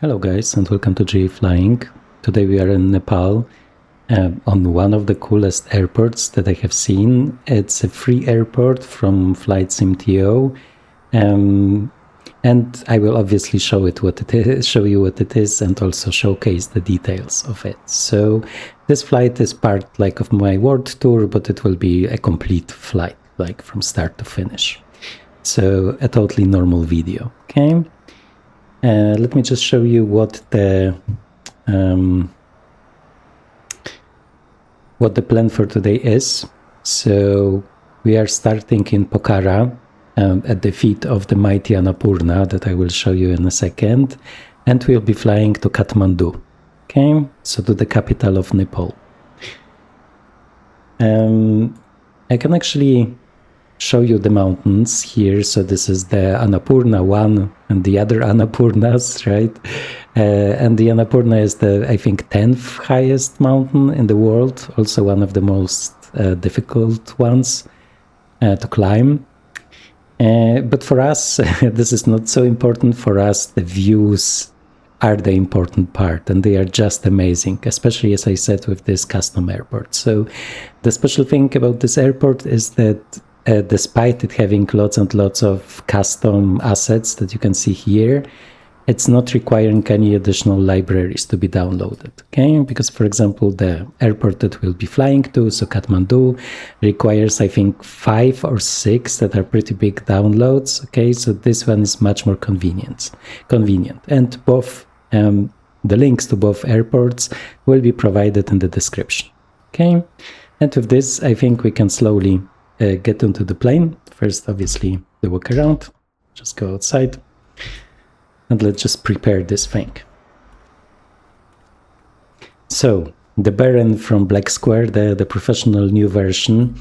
Hello guys and welcome to GE Flying. Today we are in Nepal on one of the coolest airports that I have seen. It's a free airport from Flight SimTO, and I will obviously show you what it is and also showcase the details of it. So this flight is part of my world tour, but it will be a complete flight, from start to finish. So a totally normal video, okay? Let me just show you what the plan for today is. So we are starting in Pokhara at the feet of the mighty Annapurna that I will show you in a second, and we'll be flying to Kathmandu, okay? So to the capital of Nepal. I can actually show you the mountains here. So this is the Annapurna 1 and the other Annapurnas, right? And the Annapurna is the, I think, 10th highest mountain in the world, also one of the most difficult ones to climb. But for us, this is not so important. For us, the views are the important part, and they are just amazing, especially, as I said, with this custom airport. So the special thing about this airport is that despite it having lots and lots of custom assets that you can see here, it's not requiring any additional libraries to be downloaded, okay? Because, for example, the airport that we'll be flying to, so Kathmandu, requires, I think, 5 or 6 that are pretty big downloads, okay? So this one is much more convenient. And both, the links to both airports will be provided in the description, okay? And with this, I think we can slowly get into the plane. First, obviously, the walk around, just go outside, and let's just prepare this thing. So, the Baron from Black Square, the professional new version.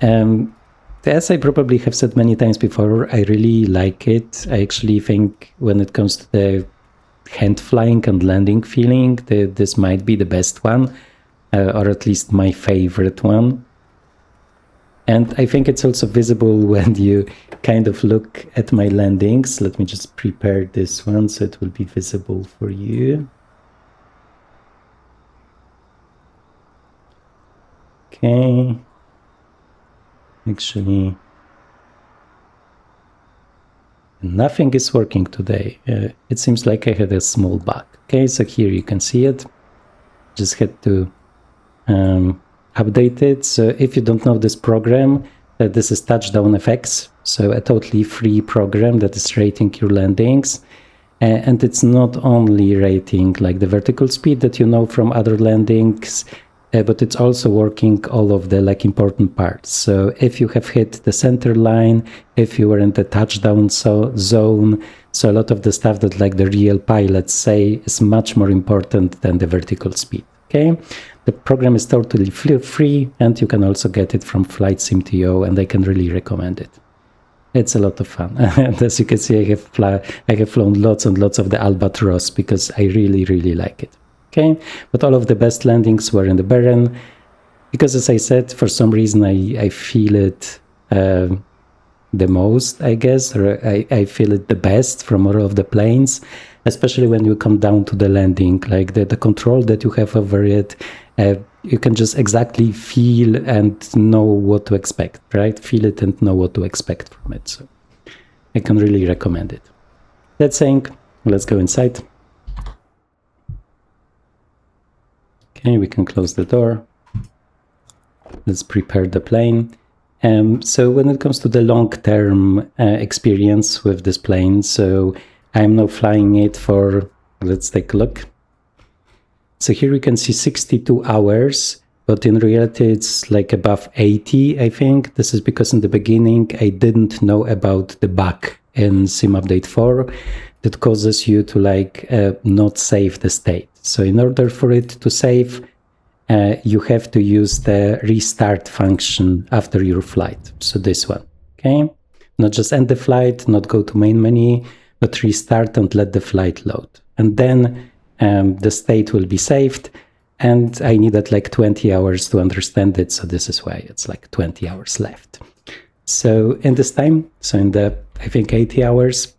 As I probably have said many times before, I really like it. I actually think when it comes to the hand flying and landing feeling, this might be the best one, or at least my favorite one. And I think it's also visible when you kind of look at my landings. Let me just prepare this one so it will be visible for you. Okay. Actually, nothing is working today. It seems like I had a small bug. Okay, so here you can see it. Just had to updated. So if you don't know this program, this is Touchdown FX, so a totally free program that is rating your landings, and it's not only rating the vertical speed that you know from other landings, but it's also working all of the important parts. So if you have hit the center line, if you were in the touchdown zone, so a lot of the stuff that the real pilots say is much more important than the vertical speed. Okay, the program is totally free, and you can also get it from Flight SimTO, and I can really recommend it. It's a lot of fun. And as you can see, I have flown lots and lots of the Albatross because I really, really like it. Okay, but all of the best landings were in the Baron, because, as I said, for some reason I feel it the most, I guess, or I feel it the best from all of the planes, especially when you come down to the landing, the control that you have over it, you can just exactly feel and know what to expect, right? Feel it and know what to expect from it. So I can really recommend it. That saying, let's go inside. Okay, we can close the door. Let's prepare the plane. So when it comes to the long-term experience with this plane, so I'm now flying it for, let's take a look. So here you can see 62 hours, but in reality it's above 80, I think. This is because in the beginning I didn't know about the bug in Sim Update 4 that causes you to not save the state. So in order for it to save, you have to use the restart function after your flight. So this one, okay? Not just end the flight, not go to main menu, but restart and let the flight load. And then the state will be saved, and I needed 20 hours to understand it, so this is why it's 20 hours left. So in this time, so in the, I think, 80 hours,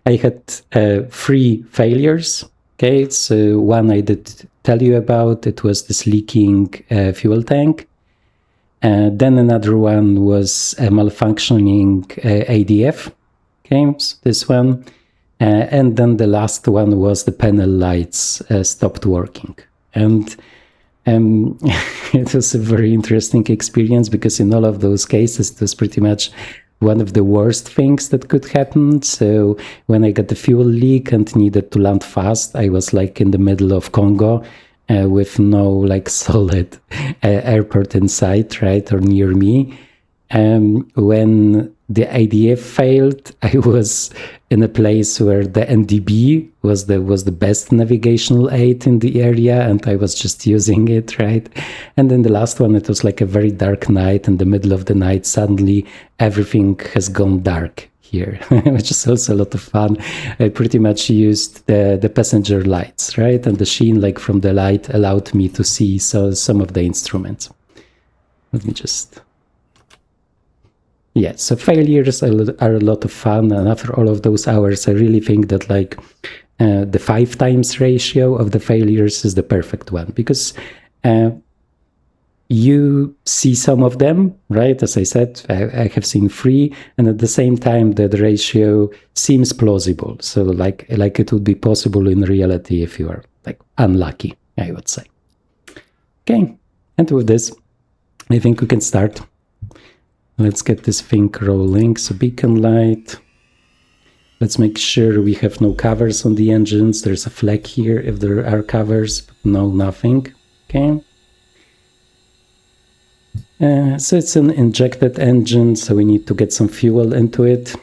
I had 3 failures. Okay, so one I did tell you about, it was this leaking fuel tank. Then another one was a malfunctioning ADF. Okay, so this one. And then the last one was the panel lights stopped working. And it was a very interesting experience, because in all of those cases, it was pretty much one of the worst things that could happen. So when I got the fuel leak and needed to land fast, I was like in the middle of Congo with no like solid airport in sight, right, or near me. When the IDF failed, I was in a place where the NDB was the best navigational aid in the area, and I was just using it, right? And then the last one, it was like a very dark night. In the middle of the night, suddenly everything has gone dark here, which is also a lot of fun. I pretty much used the passenger lights, right? And the sheen like from the light allowed me to see some of the instruments. Let me just... Yeah, so failures are a lot of fun, and after all of those hours, I really think that like the 5 times ratio of the failures is the perfect one, because you see some of them, right? As I said, I have seen 3, and at the same time, the ratio seems plausible. So like it would be possible in reality if you are like unlucky, I would say. Okay, and with this, I think we can start. Let's get this thing rolling. So beacon light. Let's make sure we have no covers on the engines. There's a flag here if there are covers, but no, nothing. Okay. So it's an injected engine, so we need to get some fuel into it.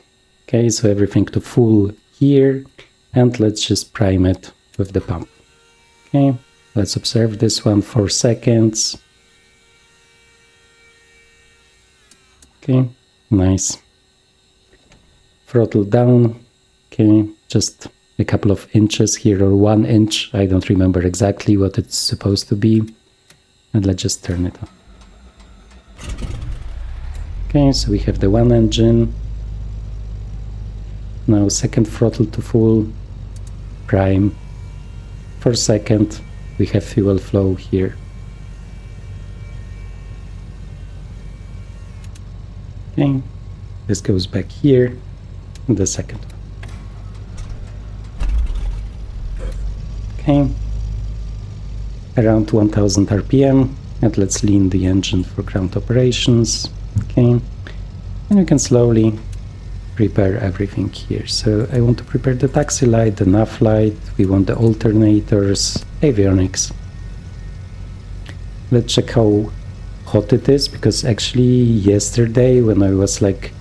Okay, so everything to full here. And let's just prime it with the pump. Okay, let's observe this one 4 seconds. Okay, nice. Throttle down. Okay, just a couple of inches here, or 1 inch. I don't remember exactly what it's supposed to be. And let's just turn it on. Okay, so we have the 1 engine. Now second throttle to full. Prime. For second, we have fuel flow here. Okay, this goes back here, and the second one. Okay, around 1000 RPM, and let's lean the engine for ground operations. Okay, and you can slowly prepare everything here. So I want to prepare the taxi light, the nav light, we want the alternators, avionics. Let's check how hot it is, because actually yesterday when I was like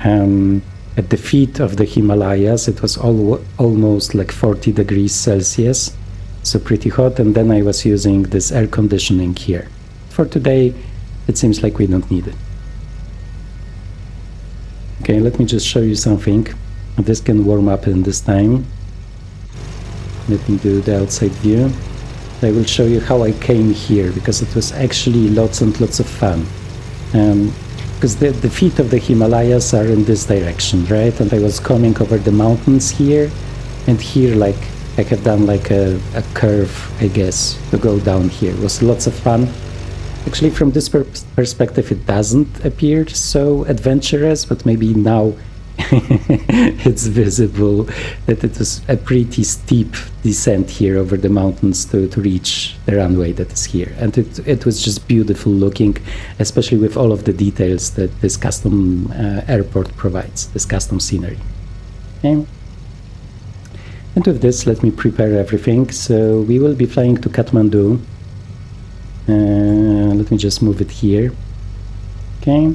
at the feet of the Himalayas, it was almost like 40 degrees Celsius, so pretty hot, and then I was using this air conditioning here. For today, it seems like we don't need it. Okay, let me just show you something. This can warm up in this time. Let me do the outside view. I will show you how I came here, because it was actually lots and lots of fun. Because the feet of the Himalayas are in this direction, right? And I was coming over the mountains here, and here like I have done like a curve, I guess, to go down here. It was lots of fun. Actually, from this perspective, it doesn't appear so adventurous, but maybe now it's visible that it was a pretty steep descent here over the mountains to reach the runway that is here. And it was just beautiful looking, especially with all of the details that this custom airport provides, this custom scenery. Okay. And with this, let me prepare everything. So we will be flying to Kathmandu. Let me just move it here. Okay.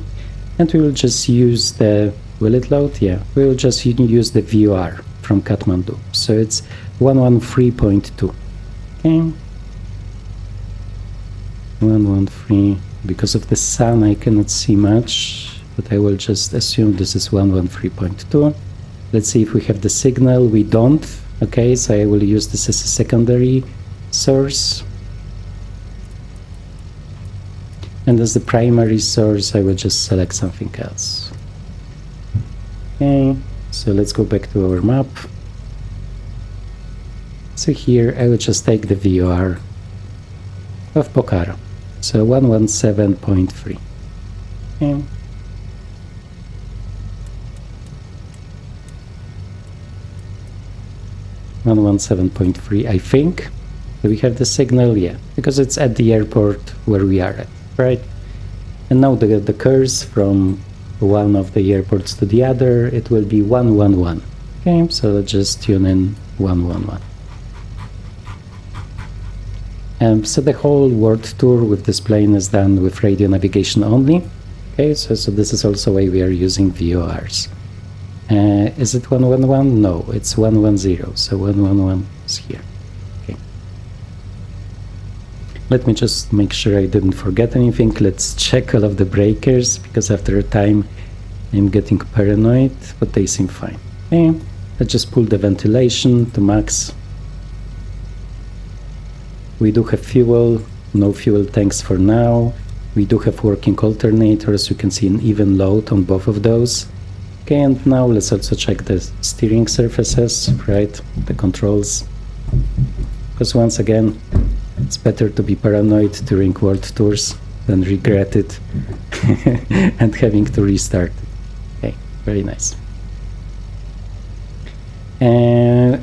And we will just use the... Will it load? Yeah, we'll just use the VOR from Kathmandu. So it's 113.2. Okay. 113. Because of the sun, I cannot see much, but I will just assume this is 113.2. Let's see if we have the signal. We don't. Okay, so I will use this as a secondary source. And as the primary source, I will just select something else. Okay, So let's go back to our map. So here I will just take the VOR of Pokhara. So 117.3. Okay. 117.3, I think. Do we have the signal? Yeah, because it's at the airport where we are at, right? And now the curse from one of the airports to the other, it will be 111. Okay, so let's just tune in 111. So the whole world tour with this plane is done with radio navigation only. Okay, so this is also why we are using VORs. Is it 111? No, it's 110. So 111 is here. Okay. Let me just make sure I didn't forget anything. Let's check all of the breakers, because after a time I'm getting paranoid, but they seem fine. Okay. Let's just pull the ventilation to max. We do have fuel, no fuel tanks for now. We do have working alternators. You can see an even load on both of those. Okay, and now let's also check the steering surfaces, right? The controls. Because once again, it's better to be paranoid during world tours than regret it and having to restart it. Okay, very nice.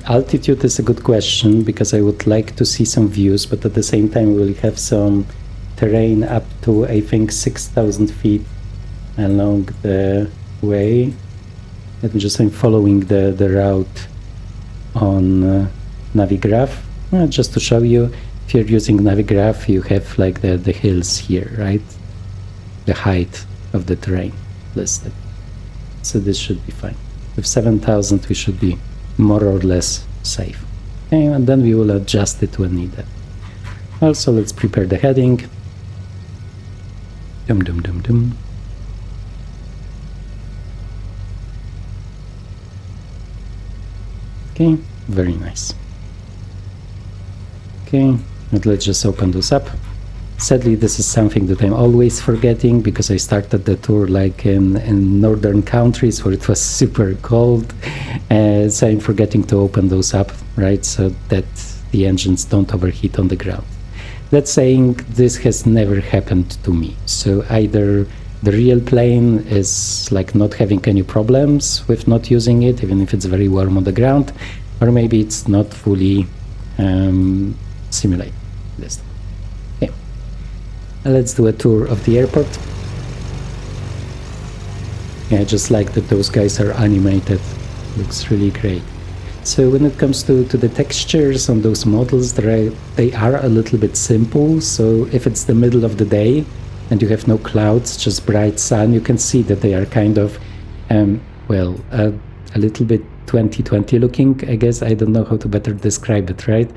Altitude is a good question, because I would like to see some views, but at the same time we'll have some terrain up to, I think, 6,000 feet along the way. Let me just, I'm following the route on Navigraph, just to show you. If you're using Navigraph, you have like the hills here, right? The height of the terrain listed. So this should be fine. With 7,000 we should be more or less safe. Okay, and then we will adjust it when needed. Also, let's prepare the heading. Dum dum dum dum. Okay, very nice. Okay, and let's just open this up. Sadly, this is something that I'm always forgetting, because I started the tour like in northern countries where it was super cold, so I'm forgetting to open those up, right, so that the engines don't overheat on the ground. That saying, this has never happened to me, so either the real plane is like not having any problems with not using it, even if it's very warm on the ground, or maybe it's not fully simulated this. Let's do a tour of the airport. Yeah, I just like that those guys are animated. Looks really great. So when it comes to the textures on those models, they are a little bit simple. So if it's the middle of the day and you have no clouds, just bright sun, you can see that they are kind of, well, a little bit 2020 looking, I guess. I don't know how to better describe it, right?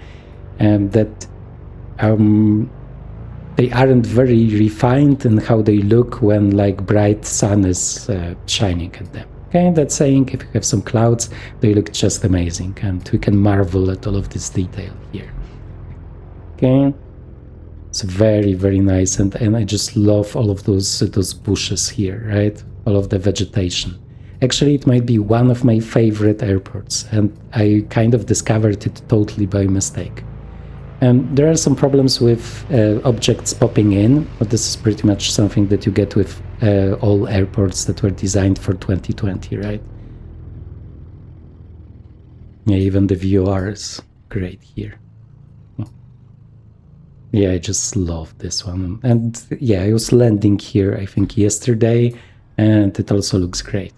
They aren't very refined in how they look when like bright sun is shining at them. Okay, that's saying if you have some clouds, they look just amazing, and we can marvel at all of this detail here. Okay, it's very, very nice, and I just love all of those bushes here, right? All of the vegetation. Actually, it might be one of my favorite airports, and I kind of discovered it totally by mistake. There are some problems with objects popping in, but this is pretty much something that you get with all airports that were designed for 2020, right? Yeah, even the VOR is great here. Yeah, I just love this one. And yeah, I was landing here, I think, yesterday, and it also looks great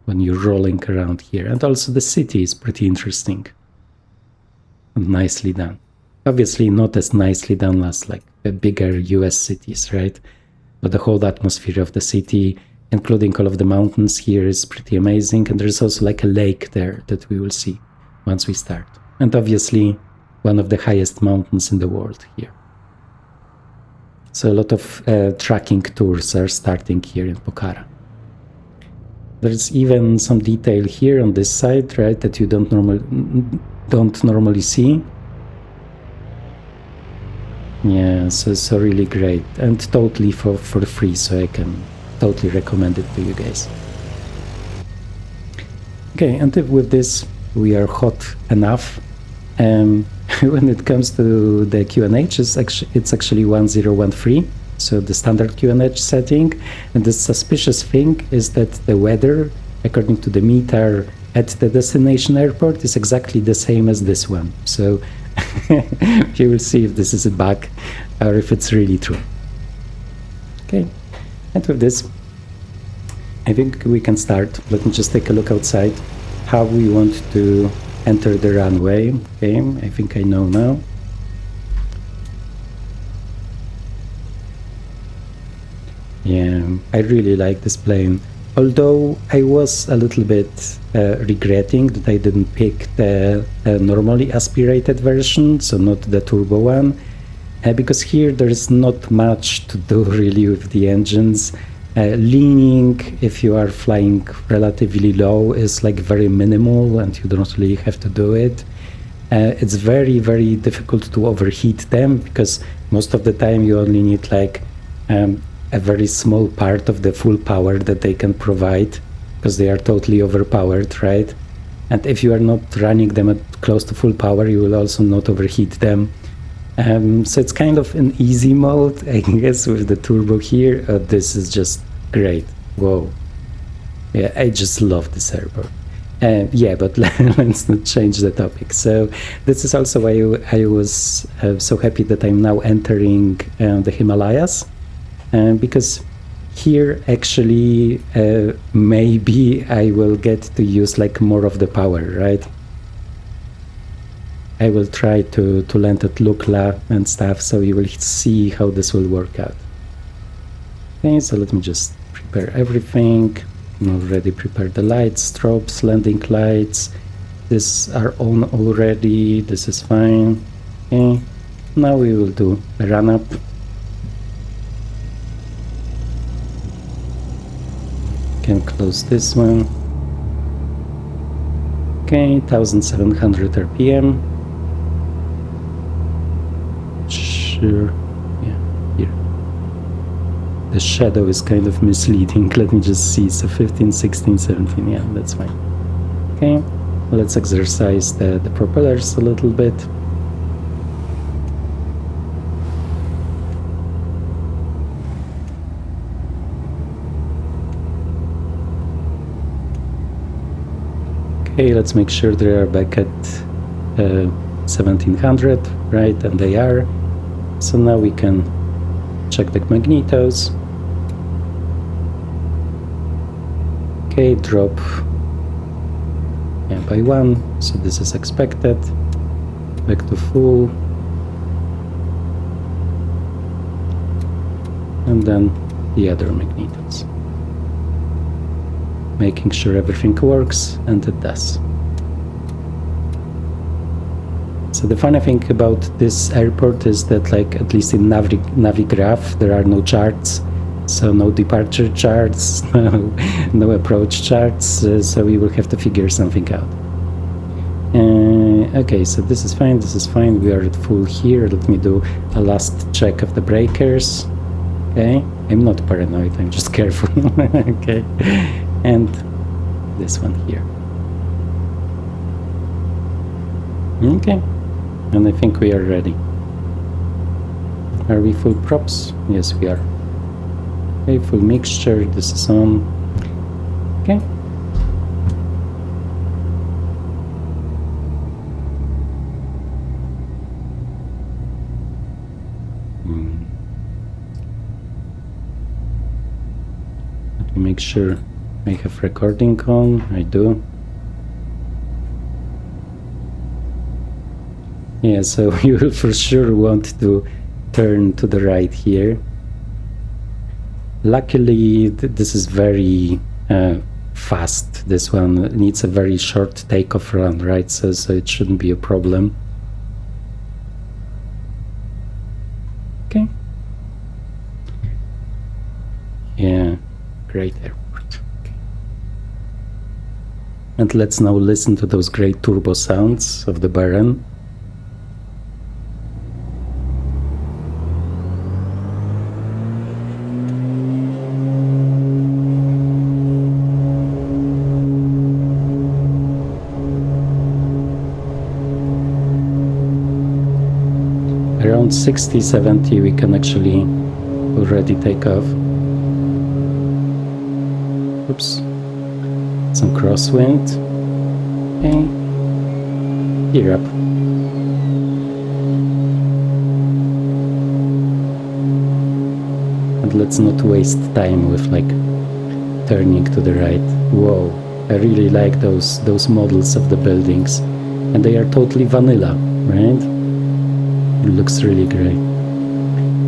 when you're rolling around here. And also the city is pretty interesting and nicely done. Obviously not as nicely done as like the bigger US cities, right? But the whole atmosphere of the city, including all of the mountains here, is pretty amazing. And there's also like a lake there that we will see once we start. And obviously one of the highest mountains in the world here. So a lot of tracking tours are starting here in Pokhara. There's even some detail here on this side, right, that you don't normally see. Yeah, so really great, and totally for free, so I can totally recommend it to you guys. Okay, and if with this we are hot enough, when it comes to the QNH, it's actually 1013, so the standard QNH setting. And the suspicious thing is that the weather, according to the METAR at the destination airport, is exactly the same as this one. So you will see if this is a bug or if it's really true. Okay, and with this, I think we can start. Let me just take a look outside how we want to enter the runway. Okay, I think I know now. Yeah, I really like this plane. Although I was a little bit regretting that I didn't pick the normally aspirated version, so not the turbo one, because here there is not much to do really with the engines. Leaning, if you are flying relatively low, is like very minimal and you don't really have to do it. It's very, very difficult to overheat them because most of the time you only need like a very small part of the full power that they can provide because they are totally overpowered, right? And if you are not running them at close to full power, you will also not overheat them. So it's kind of an easy mode, I guess, with the turbo here. This is just great. Whoa. Yeah, I just love this airport. Yeah, but let's not change the topic. So this is also why I was so happy that I'm now entering the Himalayas, because here actually maybe I will get to use like more of the power, right? I will try to land at Lukla and stuff, so you will see how this will work out. Okay, so let me just prepare everything. I already prepared the lights, strobes, landing lights. These are on already, this is fine. Okay, now we will do a run up. Can close this one. Okay, 1700 RPM. Sure, yeah, here. The shadow is kind of misleading. Let me just see. So 15, 16, 17, yeah, that's fine. Okay, let's exercise the propellers a little bit. Okay, let's make sure they are back at 1700, right? And they are. So now we can check the magnetos. Okay, drop by 1, so this is expected. Back to full. And then the other magnetos. Making sure everything works, and it does. So the funny thing about this airport is that, like, at least in Navigraph, there are no charts. So no departure charts, no approach charts, so we will have to figure something out. Okay, so this is fine, we are at full here. Let me do a last check of the breakers. Okay, I'm not paranoid, I'm just careful. Okay, and this one here. Okay, and I think we are ready. Are we full props? Yes, we are. Okay, full mixture, this is on. Okay. Let me make sure I have recording on. I do. Yeah, so you will for sure want to turn to the right here. Luckily, this is very fast. This one needs a very short takeoff run, right? So it shouldn't be a problem. Okay. Yeah, great airport. Okay. And let's now listen to those great turbo sounds of the Baran. around 60-70 we can actually already take off. Oops, some crosswind. Okay, gear up. And let's not waste time with like turning to the right. Whoa, I really like those models of the buildings, and they are totally vanilla, right? It looks really great.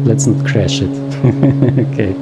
Let's not crash it. Okay.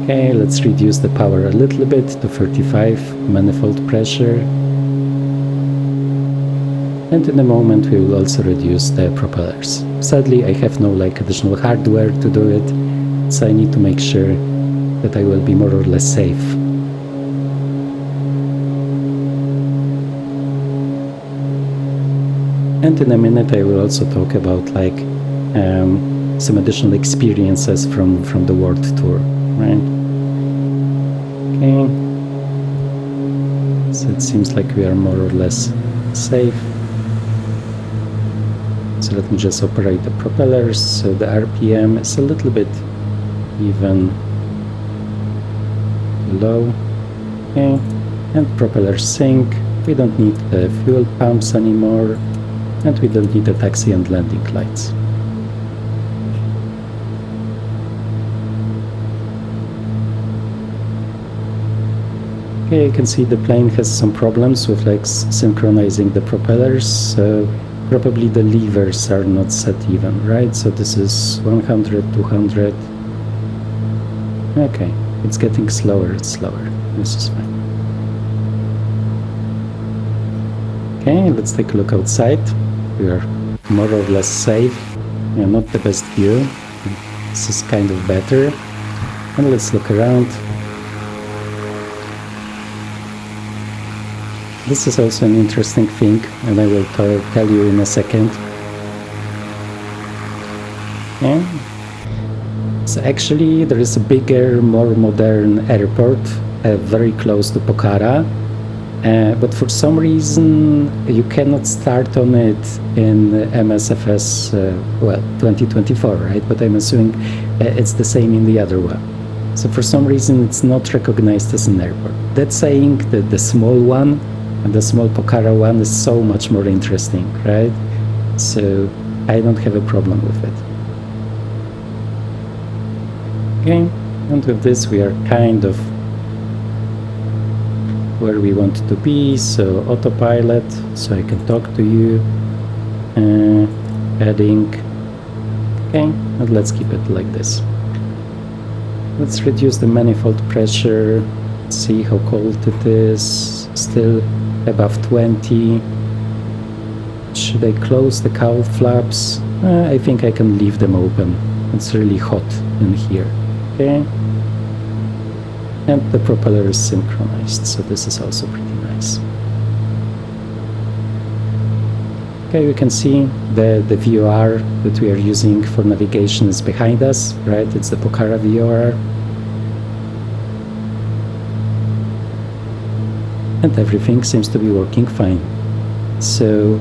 Okay, let's reduce the power a little bit to 35 manifold pressure. And in a moment we will also reduce the propellers. Sadly, I have no like additional hardware to do it, so I need to make sure that I will be more or less safe. And in a minute I will also talk about like some additional experiences from the world tour, right? Okay, so it seems like we are more or less safe. So let me just operate the propellers. So the RPM is a little bit even low. Okay, and propellers sink. We don't need the fuel pumps anymore, and we don't need the taxi and landing lights. Okay, you can see the plane has some problems with like synchronizing the propellers, so probably the levers are not set even, right? So this is 100, 200. Okay, it's getting slower, it's slower. This is fine. Okay, let's take a look outside. We are more or less safe. Yeah, not the best view. This is kind of better. And let's look around. This is also an interesting thing, and I will tell you in a second. Yeah. So actually there is a bigger, more modern airport very close to Pokhara, but for some reason you cannot start on it in MSFS, 2024, right? But I'm assuming it's the same in the other one. So for some reason it's not recognized as an airport. That's saying that the small one, and the small Pokhara one, is so much more interesting, right? So I don't have a problem with it. Okay, and with this we are kind of where we want to be. So autopilot, so I can talk to you. Heading. Okay, and let's keep it like this. Let's reduce the manifold pressure, see how cold it is. Still above 20. Should I close the cowl flaps? I think I can leave them open. It's really hot in here. Okay. And the propeller is synchronized, so this is also pretty nice. Okay, we can see the VOR that we are using for navigation is behind us, right? It's the Pokhara VOR. And everything seems to be working fine. So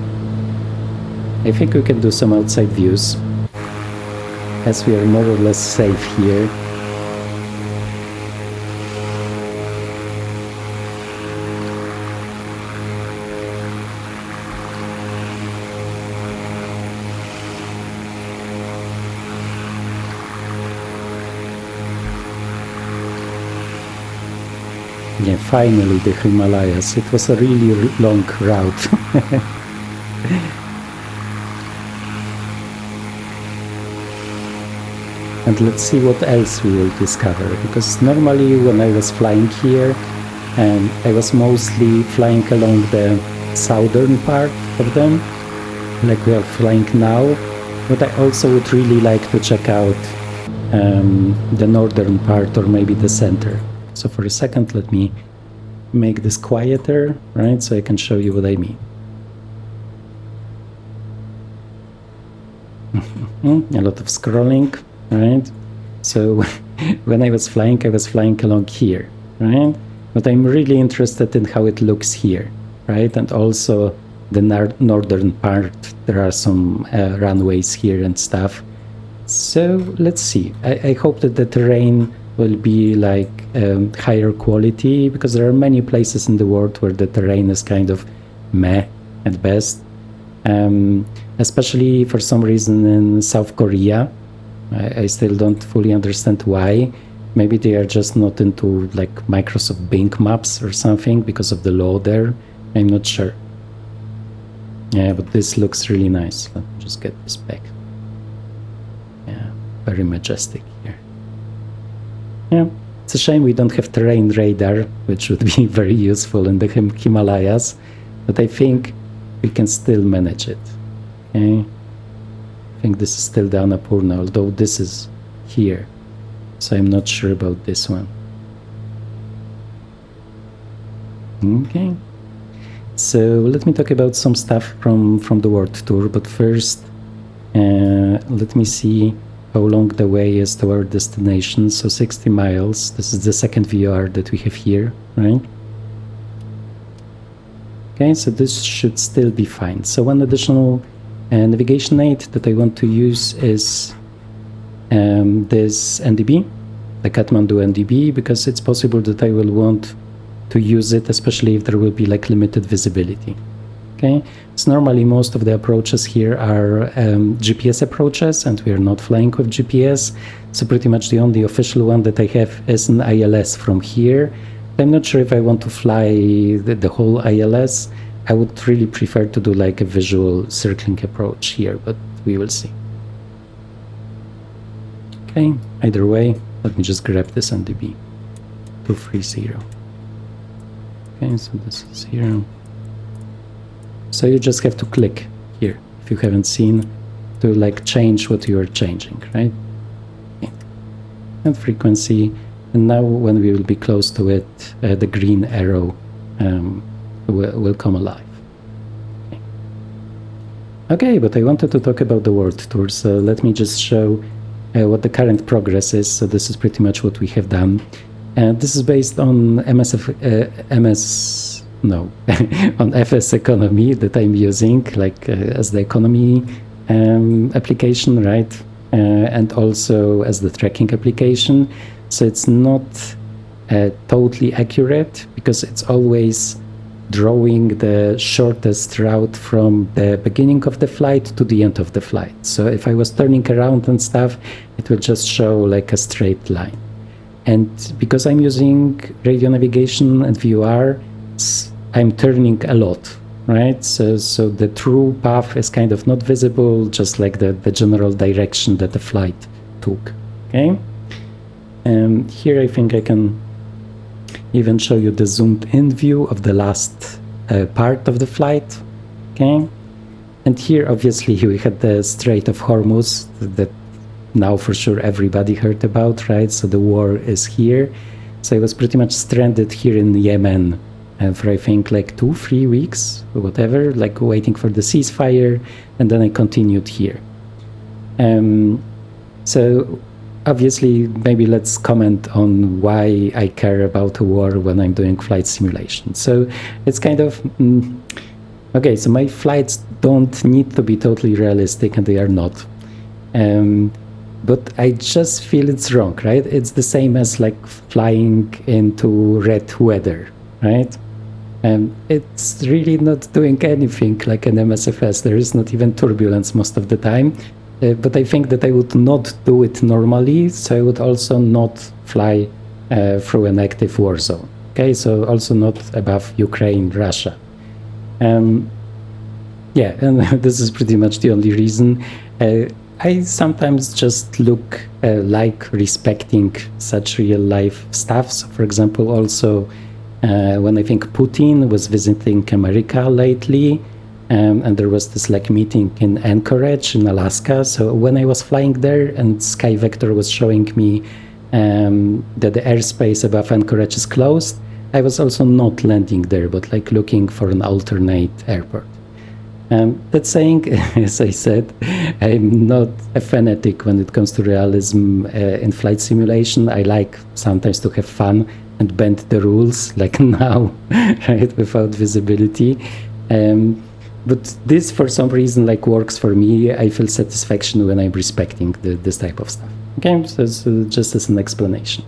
I think we can do some outside views, as we are more or less safe here. Yeah, finally the Himalayas. It was a really long route. And let's see what else we will discover, because normally when I was flying here, I was mostly flying along the southern part of them, like we are flying now, but I also would really like to check out the northern part or maybe the center. So for a second, let me make this quieter, right, so I can show you what I mean. A lot of scrolling, right? So when I was flying along here, right? But I'm really interested in how it looks here, right? And also the northern part, there are some runways here and stuff. So let's see. I hope that the terrain will be like higher quality, because there are many places in the world where the terrain is kind of meh at best. Especially for some reason in South Korea. I still don't fully understand why. Maybe they are just not into like Microsoft Bing Maps or something because of the law there. I'm not sure. Yeah, but this looks really nice. Let me just get this back. Yeah, very majestic here. Yeah, it's a shame we don't have terrain radar, which would be very useful in the Himalayas, but I think we can still manage it. Okay, I think this is still the Annapurna, although this is here, so I'm not sure about this one. Okay, so let me talk about some stuff from the world tour, but first let me see how long the way is to our destination. So 60 miles, this is the second VR that we have here, right? Okay, so this should still be fine. So one additional navigation aid that I want to use is this NDB, the Kathmandu NDB, because it's possible that I will want to use it, especially if there will be like limited visibility. Okay, so normally most of the approaches here are GPS approaches, and we are not flying with GPS. So pretty much the only official one that I have is an ILS from here. I'm not sure if I want to fly the whole ILS. I would really prefer to do like a visual circling approach here, but we will see. Okay, either way, let me just grab this NDB 230. Okay, so this is here. So you just have to click here, if you haven't seen, to like change what you are changing, right? Okay. And frequency. And now when we will be close to it, the green arrow will come alive. Okay, but I wanted to talk about the world tour, so let me just show what the current progress is. So this is pretty much what we have done. This is based on on FS Economy that I'm using, like as the economy application, right? And also as the tracking application. So it's not totally accurate, because it's always drawing the shortest route from the beginning of the flight to the end of the flight. So if I was turning around and stuff, it will just show like a straight line. And because I'm using radio navigation and VOR, I'm turning a lot, right? So the true path is kind of not visible, just like the general direction that the flight took, okay? And here I think I can even show you the zoomed in view of the last part of the flight, okay? And here obviously we had the Strait of Hormuz that now for sure everybody heard about, right? So the war is here. So I was pretty much stranded here in Yemen for I think like 2-3 weeks or whatever, like waiting for the ceasefire, and then I continued here. So obviously, maybe let's comment on why I care about a war when I'm doing flight simulation. So it's kind of, okay, so my flights don't need to be totally realistic, and they are not. But I just feel it's wrong, right? It's the same as like flying into red weather, right? And it's really not doing anything like an MSFS. There is not even turbulence most of the time. But I think that I would not do it normally, so I would also not fly through an active war zone. okay? So also not above Ukraine, Russia. Yeah, and this is pretty much the only reason. I sometimes just look like respecting such real life stuff. So for example, also when I think Putin was visiting America lately, and there was this like meeting in Anchorage in Alaska. So when I was flying there and Sky Vector was showing me that the airspace above Anchorage is closed, I was also not landing there, but like looking for an alternate airport. That saying, as I said, I'm not a fanatic when it comes to realism in flight simulation. I like sometimes to have fun and bend the rules, like now, right, without visibility. But this, for some reason, like works for me. I feel satisfaction when I'm respecting this type of stuff. Okay, so just as an explanation.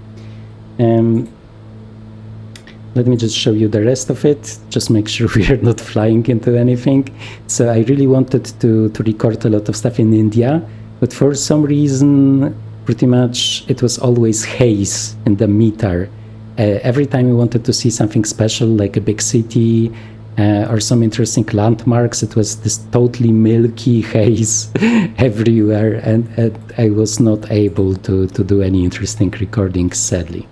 Let me just show you the rest of it, just make sure we are not flying into anything. So I really wanted to record a lot of stuff in India, but for some reason, pretty much it was always haze in the METAR. Every time I wanted to see something special, like a big city or some interesting landmarks, it was this totally milky haze everywhere, and I was not able to do any interesting recordings, sadly.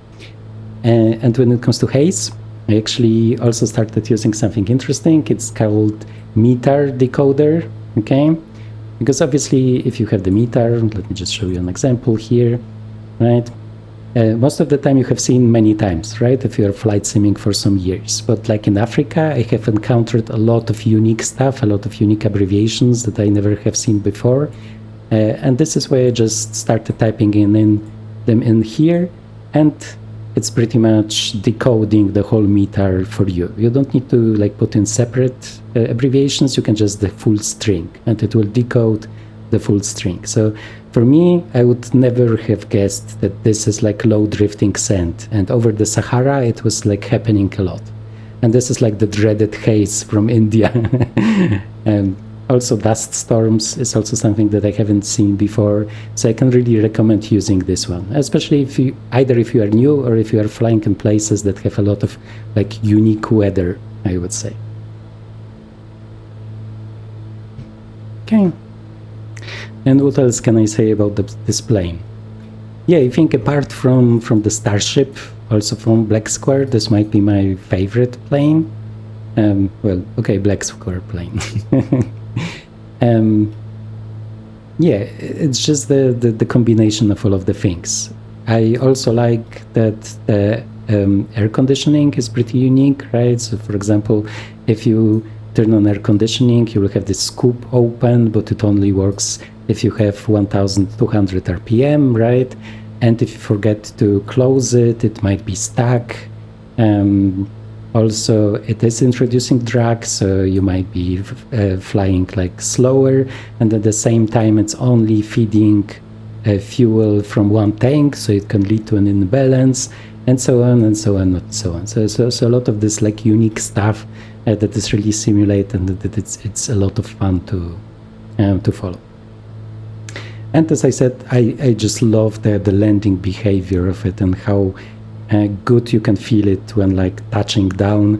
And when it comes to haze, I actually also started using something interesting. It's called METAR Decoder, okay? Because obviously, if you have the METAR, let me just show you an example here, right? Most of the time you have seen many times, right? If you are flight simming for some years. But like in Africa, I have encountered a lot of unique stuff, a lot of unique abbreviations that I never have seen before. And this is why I just started typing them in here, and it's pretty much decoding the whole METAR for you. You don't need to like put in separate abbreviations. You can just the full string, and it will decode the full string. So for me, I would never have guessed that this is like low drifting sand, and over the Sahara it was like happening a lot. And this is like the dreaded haze from India. And also dust storms is also something that I haven't seen before, so I can really recommend using this one, especially if you are new or if you are flying in places that have a lot of like unique weather, I would say. Okay. And what else can I say about this plane? Yeah, I think apart from the Starship, also from Black Square, this might be my favorite plane. Well, okay, Black Square plane. Yeah, it's just the combination of all of the things. I also like that the air conditioning is pretty unique, right? So for example, if you turn on air conditioning, you will have this scoop open, but it only works if you have 1200 RPM, right? And if you forget to close it, it might be stuck. Also, it is introducing drag, so you might be flying like slower, and at the same time it's only feeding fuel from one tank, so it can lead to an imbalance, and so on and so on and so on. So a lot of this like unique stuff that is really simulated, and that it's a lot of fun to follow. And as I said, I just love the landing behavior of it, and how good you can feel it when like touching down,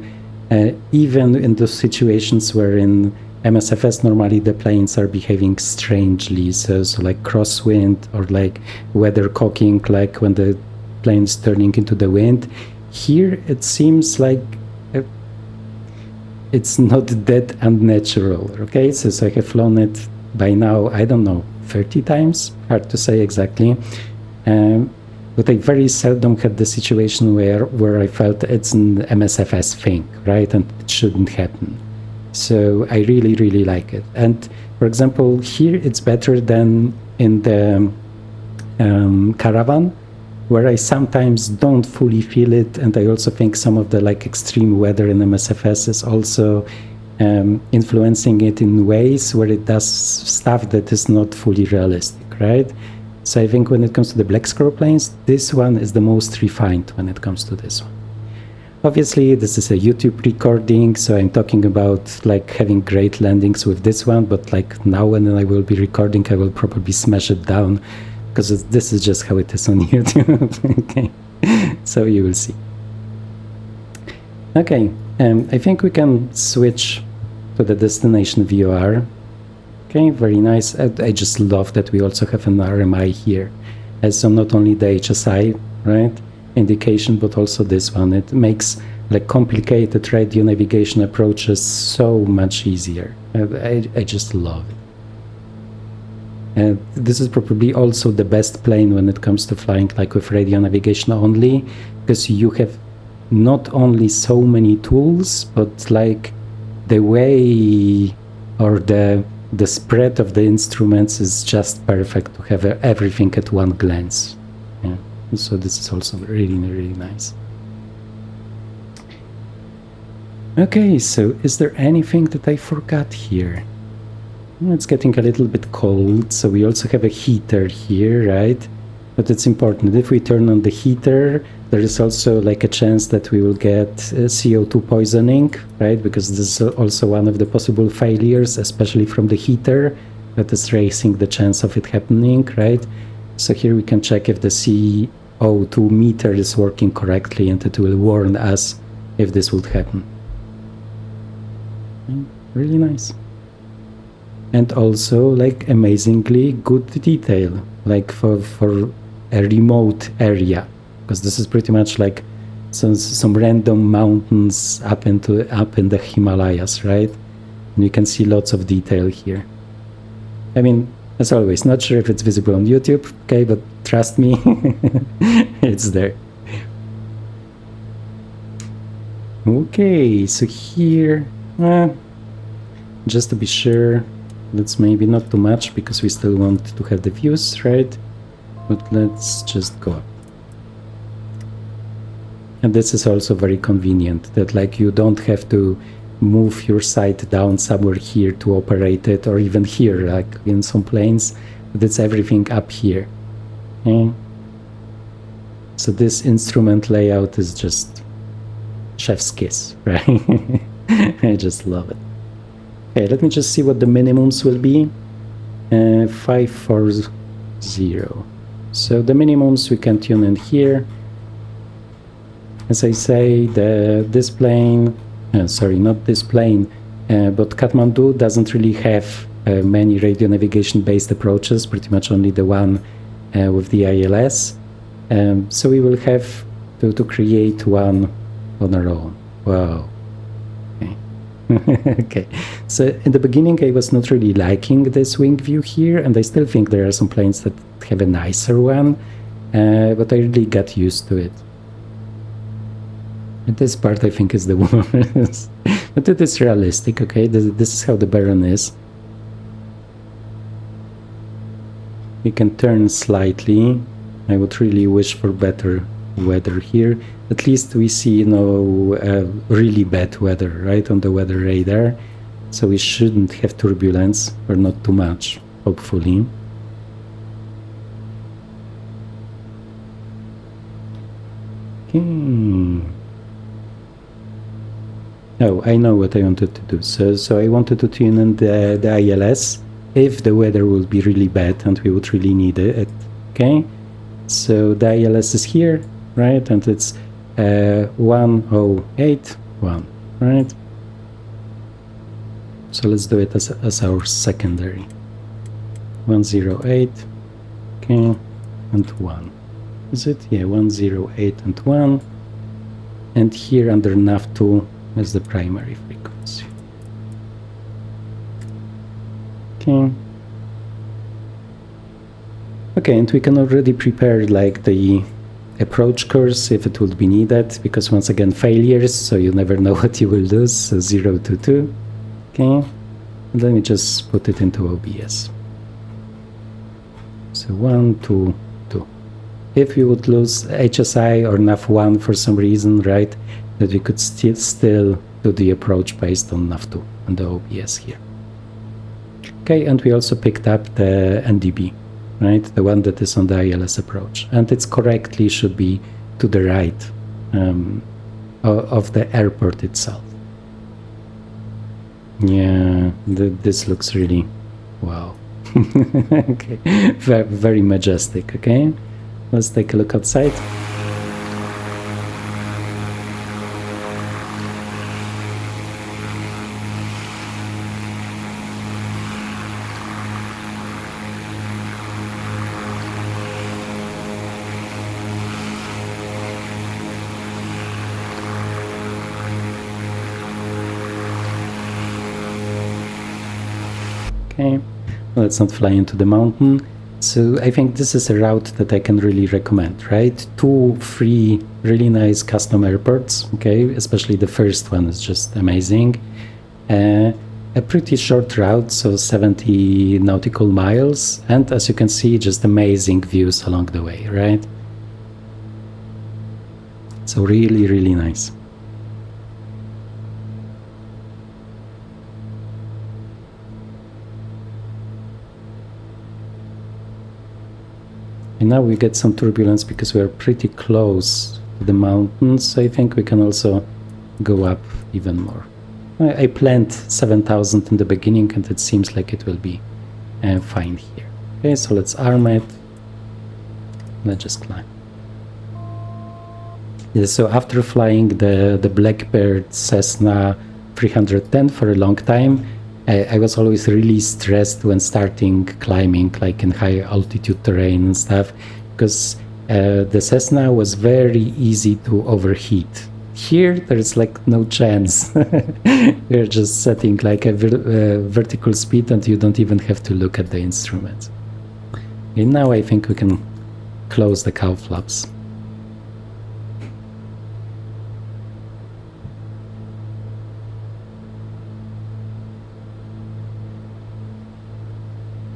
even in those situations where in MSFS normally the planes are behaving strangely, so like crosswind or like weather cocking, like when the plane is turning into the wind. Here it seems like it's not that unnatural, okay? So I have flown it by now, I don't know, 30 times, hard to say exactly. But I very seldom had the situation where I felt it's an MSFS thing, right? And it shouldn't happen. So I really, really like it. And for example, here it's better than in the Caravan, where I sometimes don't fully feel it. And I also think some of the like extreme weather in MSFS is also influencing it in ways where it does stuff that is not fully realistic, right? So I think when it comes to the Black Square planes, this one is the most refined when it comes to this one. Obviously, this is a YouTube recording, so I'm talking about like having great landings with this one, but like now when I will be recording, I will probably smash it down, because this is just how it is on YouTube. Okay, so you will see. Okay, I think we can switch to the destination VOR. Okay, very nice. I just love that we also have an RMI here. So not only the HSI, right, indication, but also this one. It makes like complicated radio navigation approaches so much easier. I just love it. And this is probably also the best plane when it comes to flying like with radio navigation only, because you have not only so many tools, but like the way or the spread of the instruments is just perfect to have everything at one glance. Yeah. So this is also really, really nice. Okay, so is there anything that I forgot here? It's getting a little bit cold, so we also have a heater here, right? But it's important. If we turn on the heater, there is also like a chance that we will get CO2 poisoning, right? Because this is also one of the possible failures, especially from the heater, that is raising the chance of it happening, right? So here we can check if the CO2 meter is working correctly, and it will warn us if this would happen. Really nice. And also like amazingly good detail, like for a remote area, because this is pretty much like some random mountains up in the Himalayas, right? And you can see lots of detail here. I mean, as always, not sure if it's visible on YouTube, okay, but trust me, it's there. Okay, so here, just to be sure, let's maybe not too much, because we still want to have the views, right? But let's just go up. And this is also very convenient, that like you don't have to move your sight down somewhere here to operate it, or even here, like in some planes, but it's everything up here. Okay? So this instrument layout is just chef's kiss, right? I just love it. Okay, let me just see what the minimums will be. 540. So the minimums we can tune in here. As I say, this plane, sorry, not this plane, but Kathmandu doesn't really have many radio navigation based approaches, pretty much only the one with the ILS. So we will have to create one on our own. Wow. Okay, so in the beginning I was not really liking this wing view here, and I still think there are some planes that have a nicer one, but I really got used to it. And this part I think is the worst, but it is realistic, okay? This is how the Baron is. You can turn slightly. I would really wish for better weather here. At least we see no really bad weather, right, on the weather radar. So we shouldn't have turbulence, or not too much, hopefully. Okay. Oh, I know what I wanted to do. So I wanted to tune in the ILS if the weather will be really bad and we would really need it. Okay. So the ILS is here, right, and it's 1081, right? So let's do it as our secondary. 108, okay, and 1. Is it? Yeah, 108 and 1. And here under nav2 is the primary frequency. Okay. Okay, and we can already prepare like the approach course if it would be needed, because once again failures, so you never know what you will lose. So 0 to 2. Okay, and let me just put it into OBS. So 1 2 2. If you would lose HSI or nav1 for some reason, right, that we could still do the approach based on nav2 and the OBS here. Okay, and we also picked up the NDB, right, the one that is on the ILS approach, and it's correctly should be to the right of the airport itself. Yeah, this looks really wow. Okay, very majestic. Okay, let's take a look outside. Okay, let's not fly into the mountain. So I think this is a route that I can really recommend, right? 2 free, really nice custom airports, okay? Especially the first one is just amazing. A pretty short route, so 70 nautical miles, and as you can see, just amazing views along the way, right? So really, really nice. And now we get some turbulence because we are pretty close to the mountains, so I think we can also go up even more. I planned 7,000 in the beginning, and it seems like it will be fine here. Okay, so let's arm it. Let's just climb. Yeah, so after flying the Blackbird Cessna 310 for a long time, I was always really stressed when starting climbing, like in high altitude terrain and stuff, because the Cessna was very easy to overheat. Here, there's like no chance. You're just setting like a vertical speed and you don't even have to look at the instruments. And now I think we can close the cowl flaps.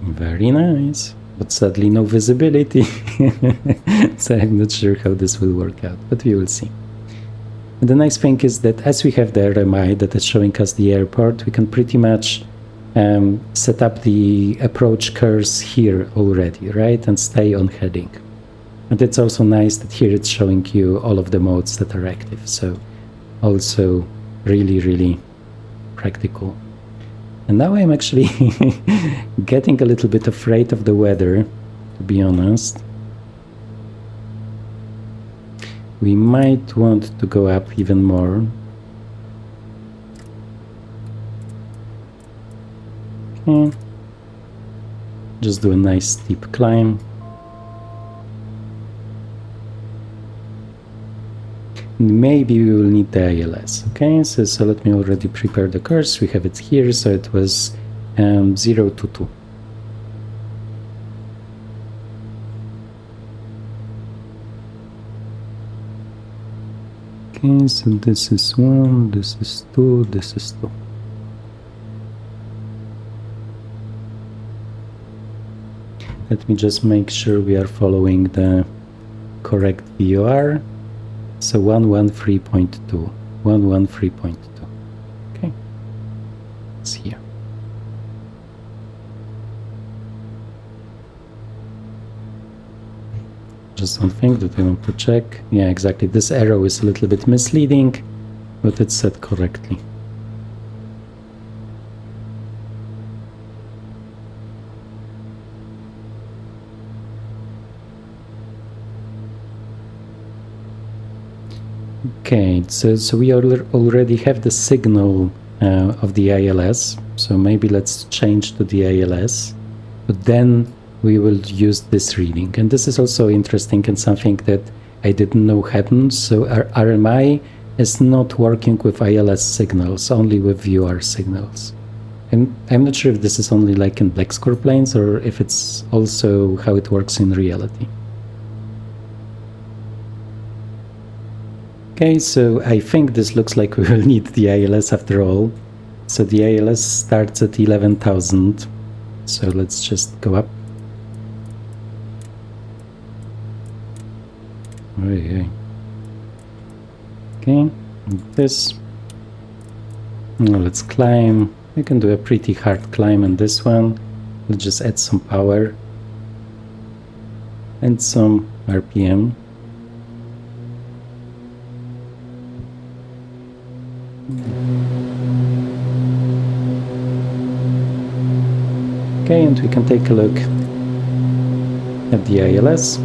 Very nice, but sadly no visibility. So I'm not sure how this will work out, but we will see. And the nice thing is that as we have the RMI that is showing us the airport, we can pretty much set up the approach curves here already, right? And stay on heading. And it's also nice that here it's showing you all of the modes that are active. So also really, really practical. And now I'm actually getting a little bit afraid of the weather, to be honest. We might want to go up even more. Okay. Just do a nice steep climb. Maybe we will need the ILS. Okay, so let me already prepare the course. We have it here, so it was 0 to 2. Okay, so this is 1, this is 2, this is 2. Let me just make sure we are following the correct VOR. So 113.2, 113.2. Okay, it's here. Just one thing that I want to check. Yeah, exactly. This arrow is a little bit misleading, but it's set correctly. Okay, so we already have the signal of the ILS, so maybe let's change to the ILS, but then we will use this reading. And this is also interesting and something that I didn't know happened. So our RMI is not working with ILS signals, only with VOR signals. And I'm not sure if this is only like in black square planes or if it's also how it works in reality. Okay, so I think this looks like we will need the ILS after all. So the ILS starts at 11,000. So let's just go up. Okay, like this. Now let's climb. We can do a pretty hard climb on this one. We'll just add some power and some RPM. Okay, and we can take a look at the ILS.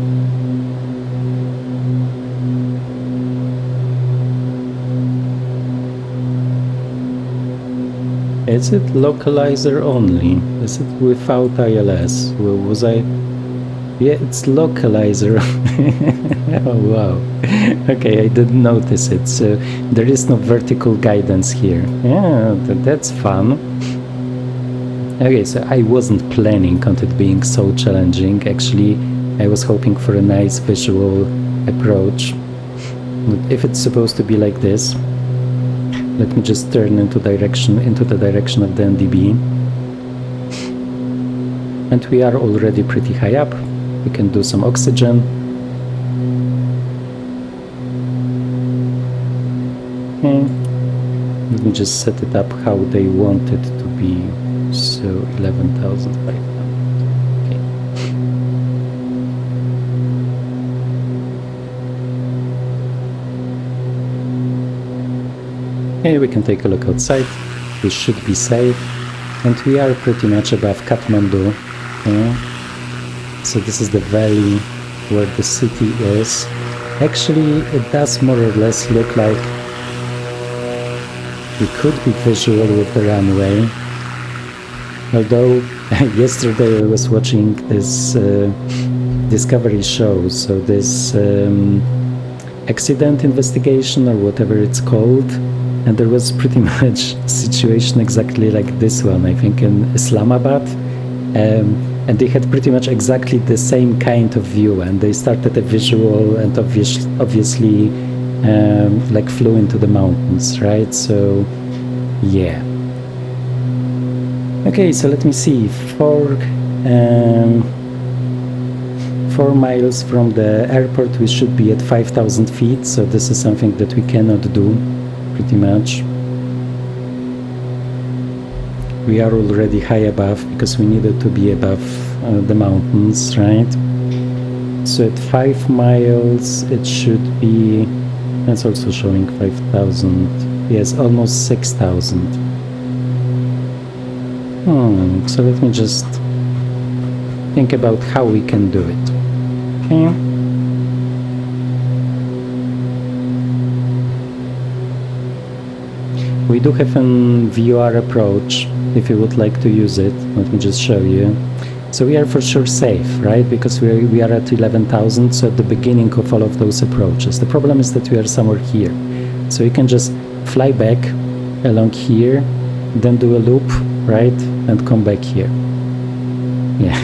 Is it localizer only? Is it without ILS? Well, was I... Yeah, it's localizer. Oh, wow. Okay, I didn't notice it. So there is no vertical guidance here. Yeah, that's fun. Okay, so I wasn't planning on it being so challenging. Actually, I was hoping for a nice visual approach. But if it's supposed to be like this, let me just turn into the direction of the NDB. And we are already pretty high up. We can do some oxygen. Okay. Let me just set it up how they want it to be. So 11,500. Okay. Okay, we can take a look outside. We should be safe. And we are pretty much above Kathmandu. Okay. So this is the valley where the city is. Actually, it does more or less look like we could be visual with the runway. Although yesterday I was watching this Discovery show, so this accident investigation or whatever it's called, and there was pretty much a situation exactly like this one, I think in Islamabad, and they had pretty much exactly the same kind of view, and they started a visual and obviously like flew into the mountains, right? So yeah. Okay, so let me see. 4 miles from the airport we should be at 5,000 feet, so this is something that we cannot do pretty much. We are already high above because we needed to be above the mountains, right? So at 5 miles it should be, that's also showing 5,000, yes, almost 6,000. So let me just think about how we can do it. Okay. We do have an VR approach if you would like to use it. Let me just show you. So we are for sure safe, right? Because we are at 11,000, so at the beginning of all of those approaches. The problem is that we are somewhere here. So you can just fly back along here, then do a loop, right? And come back here. Yeah,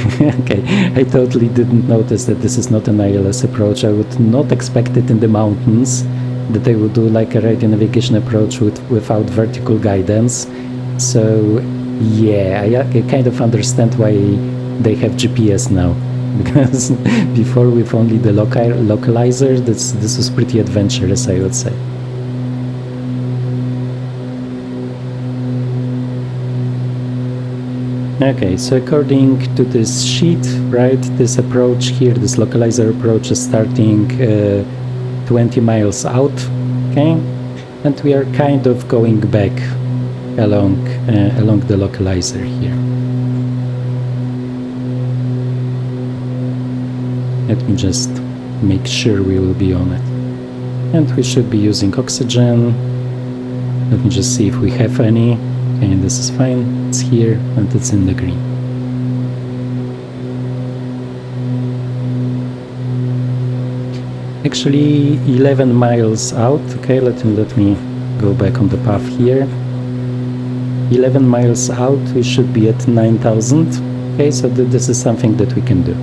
okay. I totally didn't notice that this is not an ILS approach. I would not expect it in the mountains, that they would do like a radio navigation approach without vertical guidance. So yeah, I kind of understand why they have GPS now. Because before with only the localizer, this was pretty adventurous, I would say. Okay, so according to this sheet, right, this approach here, this localizer approach is starting 20 miles out, okay, and we are kind of going back along the localizer here. Let me just make sure we will be on it. And we should be using oxygen. Let me just see if we have any. Okay, this is fine, it's here and it's in the green. Actually 11 miles out, okay, let me go back on the path here. 11 miles out we should be at 9,000, okay, so this is something that we can do.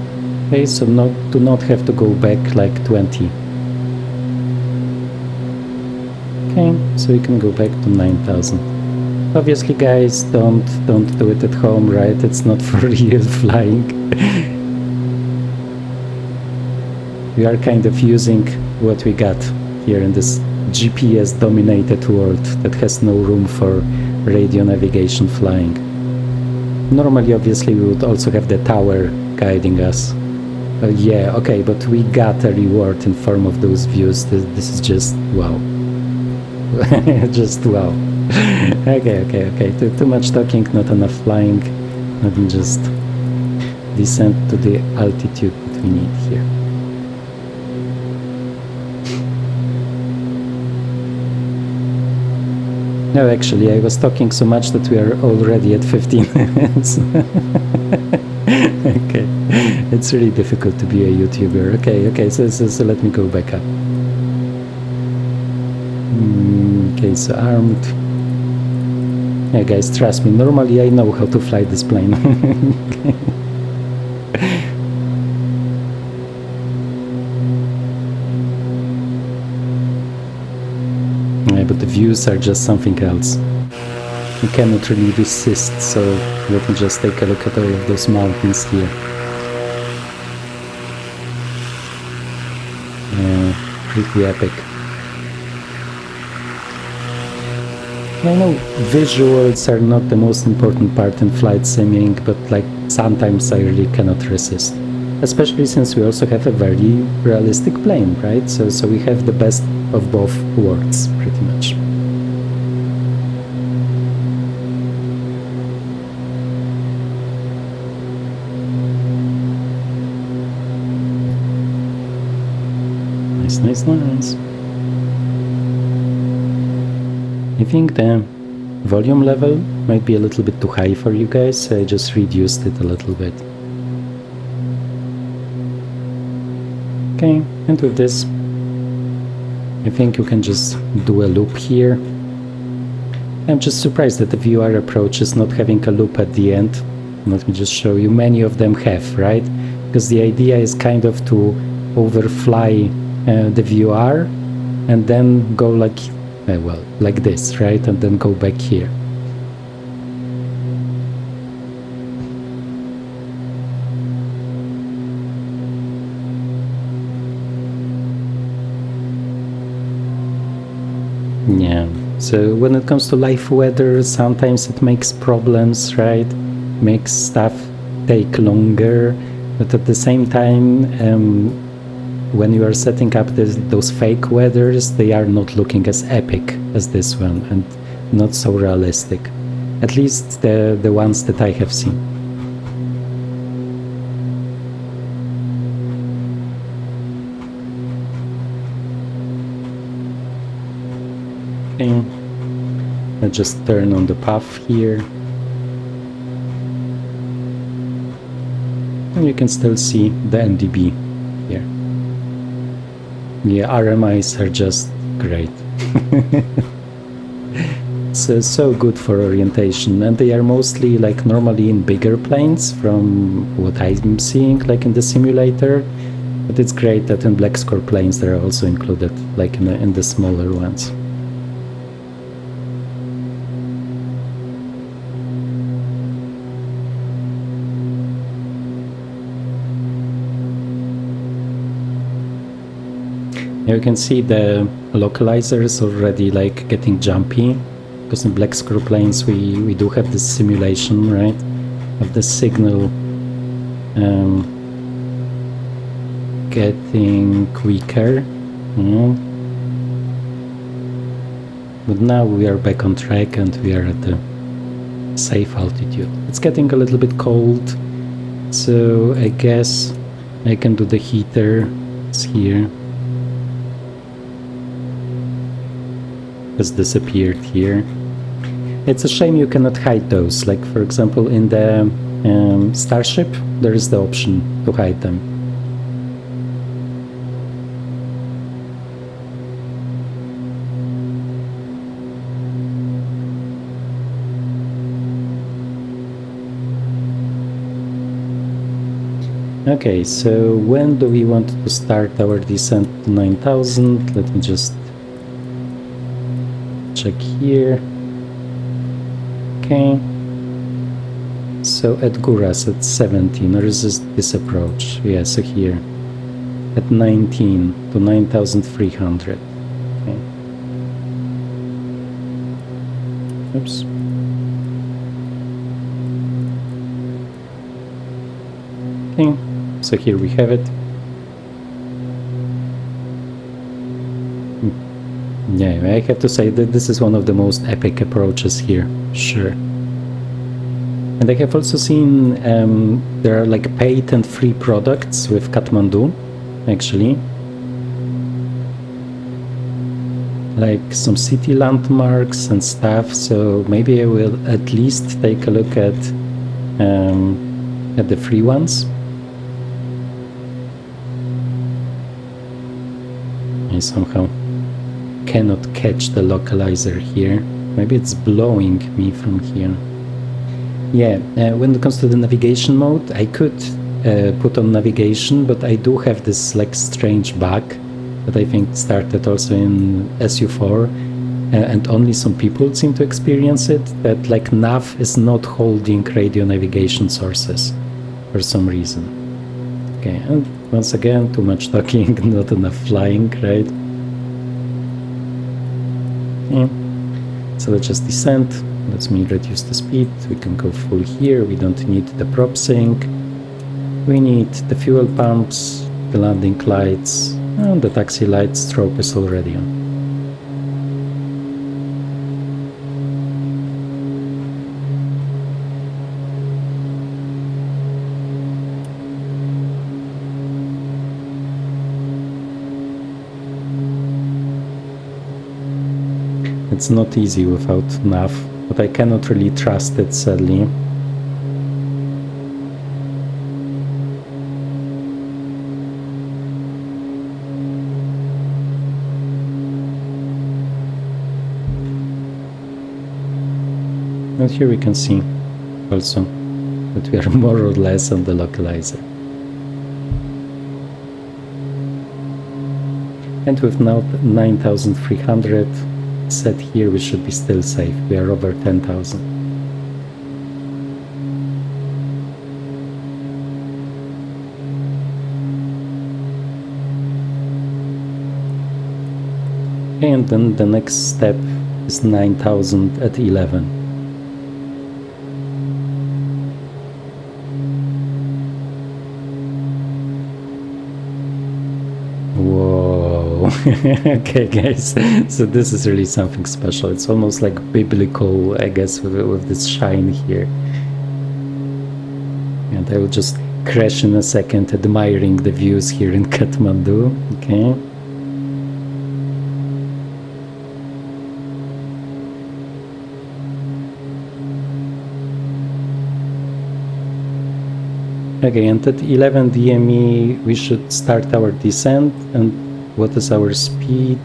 Okay, so do not have to go back like 20. Okay, so we can go back to 9,000. Obviously, guys, don't do it at home, right? It's not for real flying. We are kind of using what we got here in this GPS-dominated world that has no room for radio navigation flying. Normally, obviously, we would also have the tower guiding us. Yeah, okay, but we got a reward in form of those views. This is just wow. Just wow. Okay. Too much talking, not enough flying. Let me just descend to the altitude that we need here. No, actually, I was talking so much that we are already at 15 minutes. Okay, it's really difficult to be a YouTuber. Okay, so let me go back up. Okay, so armed. Yeah, guys, trust me, normally I know how to fly this plane. Yeah, but the views are just something else. You cannot really resist, so let me just take a look at all of those mountains here. Yeah, pretty epic. I know visuals are not the most important part in flight simming, but like sometimes I really cannot resist. Especially since we also have a very realistic plane, right? So we have the best of both worlds, pretty much. Nice. I think the volume level might be a little bit too high for you guys, so I just reduced it a little bit. Okay, and with this, I think you can just do a loop here. I'm just surprised that the VR approach is not having a loop at the end. Let me just show you, many of them have, right? Because the idea is kind of to overfly the VR and then go like, well, like this, right? And then go back here. Yeah, so when it comes to live weather, sometimes it makes problems, right? Makes stuff take longer, but at the same time, when you are setting up those fake weathers, they are not looking as epic as this one and not so realistic. At least the ones that I have seen. Okay, let's just turn on the path here. And you can still see the NDB here. Yeah, RMIs are just great. So good for orientation, and they are mostly like normally in bigger planes from what I'm seeing like in the simulator, but it's great that in black score planes they are also included like in the smaller ones. You can see the localizer is already like getting jumpy, because in black score planes we do have this simulation, right, of the signal getting weaker. But now we are back on track and we are at the safe altitude. It's getting a little bit cold, so I guess I can do the heater. It's here. Has disappeared here. It's a shame you cannot hide those. Like for example in the Starship there is the option to hide them. Okay, so when do we want to start our descent to 9000? Let me just check here. Okay, so at Guras at 17, or is this approach? Yeah, so here at 19 to 9300. Okay. Oops. Okay, so here we have it. Yeah, I have to say that this is one of the most epic approaches here, sure. And I have also seen there are like paid and free products with Kathmandu, actually. Like some city landmarks and stuff, so maybe I will at least take a look at the free ones. I somehow cannot catch the localizer here. Maybe it's blowing me from here. Yeah, when it comes to the navigation mode, I could put on navigation, but I do have this like strange bug that I think started also in SU4, and only some people seem to experience it, that like nav is not holding radio navigation sources for some reason. Okay, and once again, too much talking, not enough flying, right? Yeah. So let's just descend. Let me reduce the speed. We can go full here. We don't need the prop sync. We need the fuel pumps, the landing lights, and the taxi light strobe is already on. It's not easy without nav, but I cannot really trust it, sadly. And here we can see also that we are more or less on the localizer. And with now 9,300 set here, we should be still safe. We are over 10,000. And then the next step is 9,000 at 11. Whoa. Okay, guys, so this is really something special. It's almost like biblical, I guess, with this shine here. And I will just crash in a second, admiring the views here in Kathmandu. Okay. Okay, and at 11 DME we should start our descent. And what is our speed?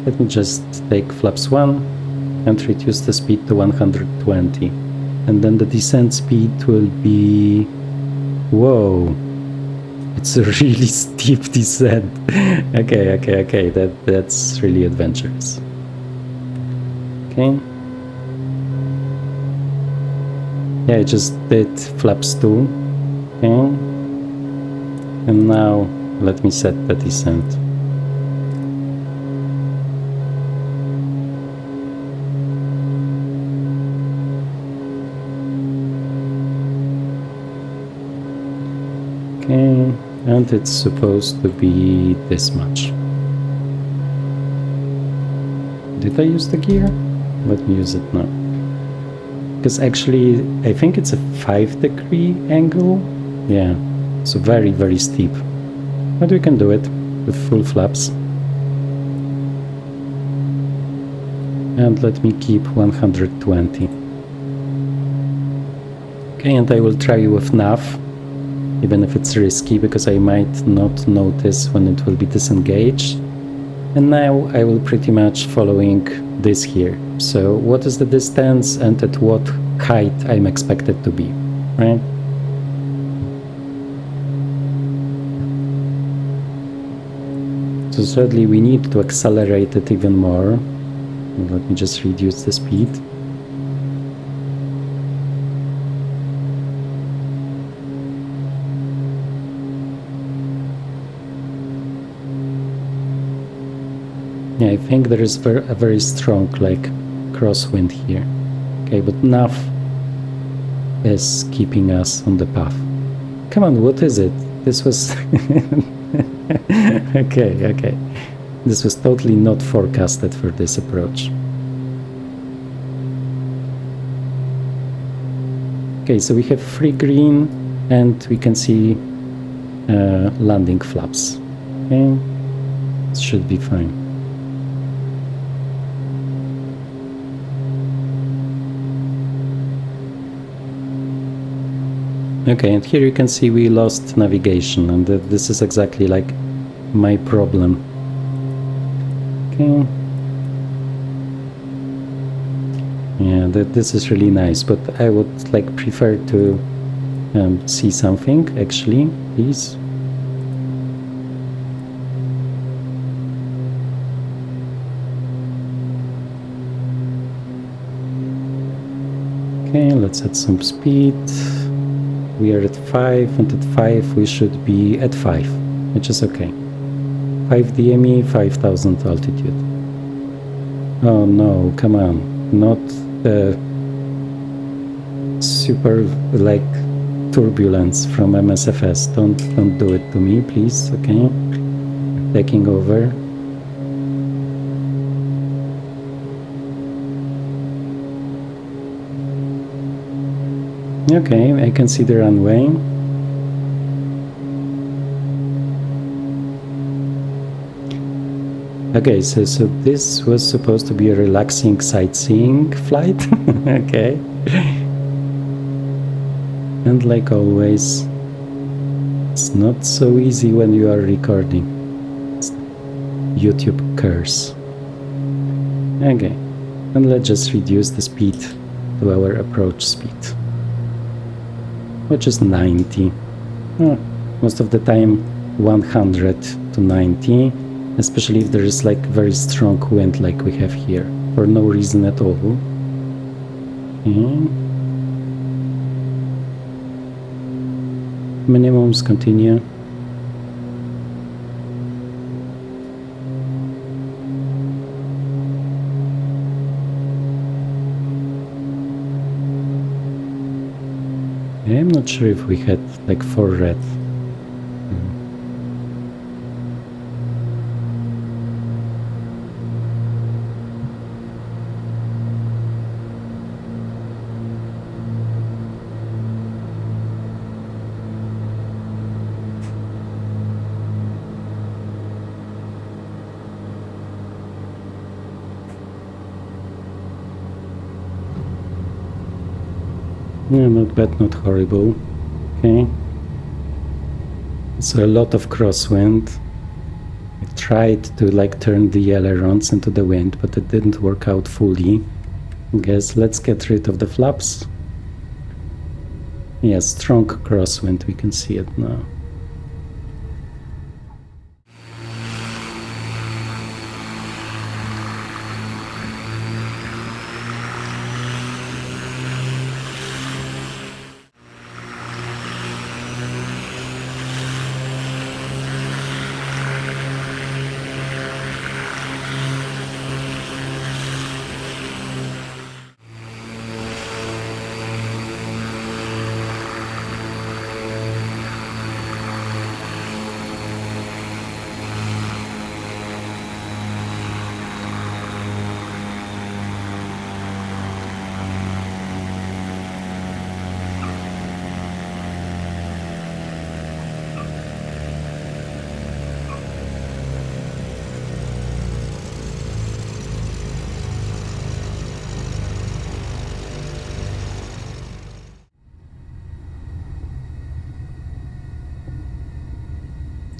Let me just take flaps 1 and reduce the speed to 120. And then the descent speed will be... Whoa! It's a really steep descent. Okay, that's really adventurous. Okay. Yeah, I just did flaps 2. Okay, and now let me set the descent. Okay, and it's supposed to be this much. Did I use the gear? Let me use it now. Because actually, I think it's a 5-degree angle. Yeah, so very, very steep. But we can do it with full flaps. And let me keep 120. Okay, and I will try with nav, even if it's risky, because I might not notice when it will be disengaged. And now I will pretty much following this here. So what is the distance and at what height I'm expected to be, right? So certainly we need to accelerate it even more. Let me just reduce the speed. Yeah, I think there is a very strong like crosswind here. Okay, but nav is keeping us on the path. Come on, what is it? This was... Okay. This was totally not forecasted for this approach. Okay, so we have free green and we can see landing flaps. Okay, it should be fine. Okay, and here you can see we lost navigation, and this is exactly like my problem. Okay. Yeah, this is really nice, but I would like prefer to see something actually, please. Okay, let's add some speed. We are at 5, and at 5 we should be at 5, which is okay. 5 DME, 5000 altitude. Oh no, come on, not the super like turbulence from MSFS. Don't do it to me, please. Okay, taking over. Okay, I can see the runway. Okay, so this was supposed to be a relaxing sightseeing flight. Okay. And like always, it's not so easy when you are recording. It's YouTube curse. Okay, and let's just reduce the speed to our approach speed, which is 90. Most of the time 100 to 90, especially if there is like very strong wind like we have here, for no reason at all. Okay. Minimums continue. I'm not sure if we had like 4 red. Yeah, not bad, not horrible. Okay. So a lot of crosswind. I tried to like turn the ailerons into the wind, but it didn't work out fully. I guess let's get rid of the flaps. Yeah, strong crosswind, we can see it now.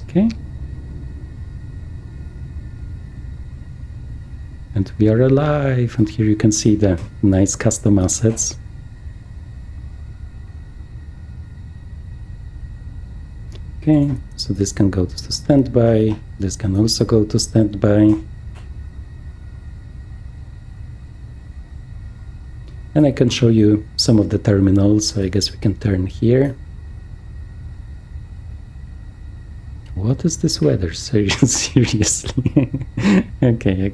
Okay. And we are alive, and here you can see the nice custom assets. Okay, so this can go to standby, this can also go to standby. And I can show you some of the terminals, so I guess we can turn here. What is this weather? Seriously? Okay.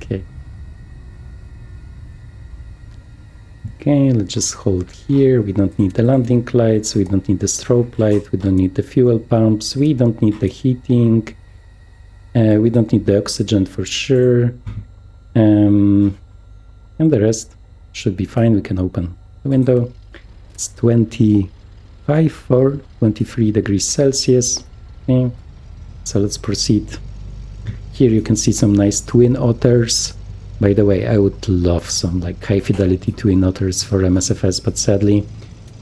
Okay, let's just hold here. We don't need the landing lights, we don't need the strobe light, we don't need the fuel pumps, we don't need the heating, we don't need the oxygen for sure. And the rest should be fine. We can open the window. It's 25 or 23 degrees Celsius. Okay. So let's proceed. Here you can see some nice twin otters. By the way, I would love some like high fidelity twin otters for MSFS, but sadly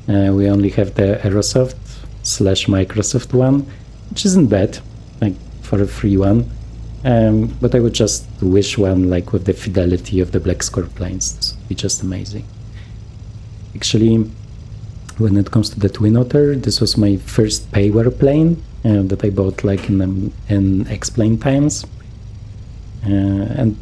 we only have the Aerosoft / Microsoft one, which isn't bad, like for a free one. But I would just wish one like with the fidelity of the Black Square planes. This would be just amazing. Actually, when it comes to the Twin Otter, this was my first payware plane that I bought like in X-Plane times. And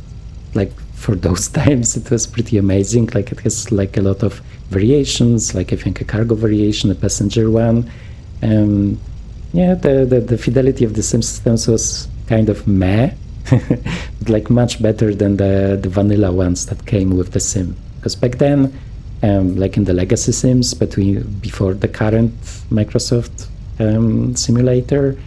like for those times it was pretty amazing. Like it has like a lot of variations, like I think a cargo variation, a passenger one. Yeah, the fidelity of the sim systems was kind of meh, but like much better than the vanilla ones that came with the sim. Because back then, like in the legacy sims before the current Microsoft simulator,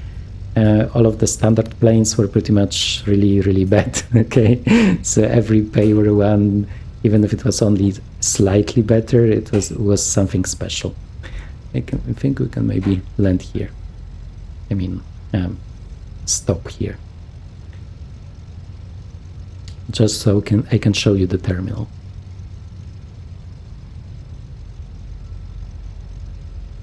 all of the standard planes were pretty much really bad. Okay, so every payware one, even if it was only slightly better, it was something special. I think we can maybe land here. I mean, stop here, just so I can show you the terminal.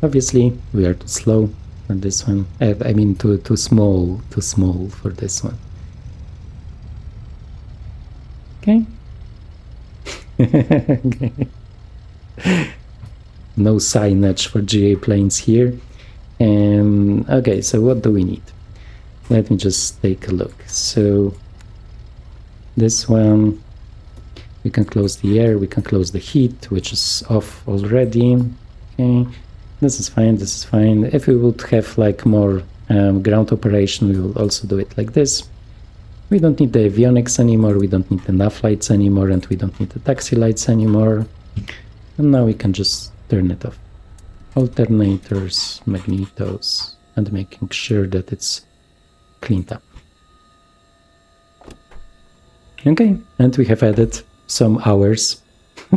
Obviously, we are too slow for this one. I mean, too small for this one. Okay. Okay. No signage for GA planes here. Okay, so what do we need? Let me just take a look. So this one, we can close the air, we can close the heat, which is off already. Okay, this is fine, this is fine. If we would have like more ground operation, we will also do it like this. We don't need the avionics anymore, we don't need the nav lights anymore, and we don't need the taxi lights anymore. And now we can just turn it off. Alternators, magnetos, and making sure that it's cleaned up. Okay, and we have added some hours,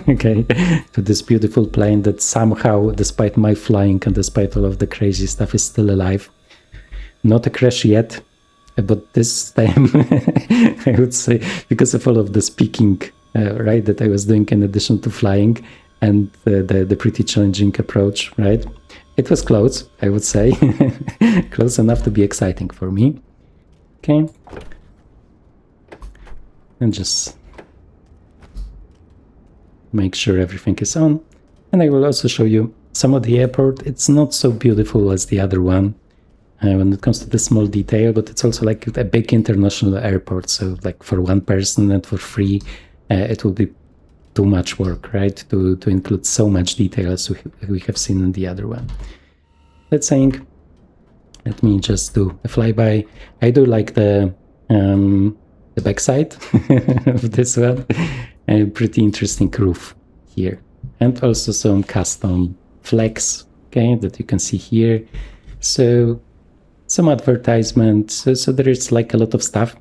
okay, to this beautiful plane that somehow, despite my flying and despite all of the crazy stuff, is still alive. Not a crash yet, but this time, I would say, because of all of the speaking, right, that I was doing in addition to flying, and the pretty challenging approach, right? It was close, I would say. Close enough to be exciting for me. Okay. And just make sure everything is on. And I will also show you some of the airport. It's not so beautiful as the other one when it comes to the small detail, but it's also like a big international airport. So like for one person and for free, it will be too much work, right, to include so much detail as we have seen in the other one. Let's say, let me just do a flyby. I do like the backside of this one. A pretty interesting roof here, and also some custom flex, okay, that you can see here. So some advertisement. So there is like a lot of stuff.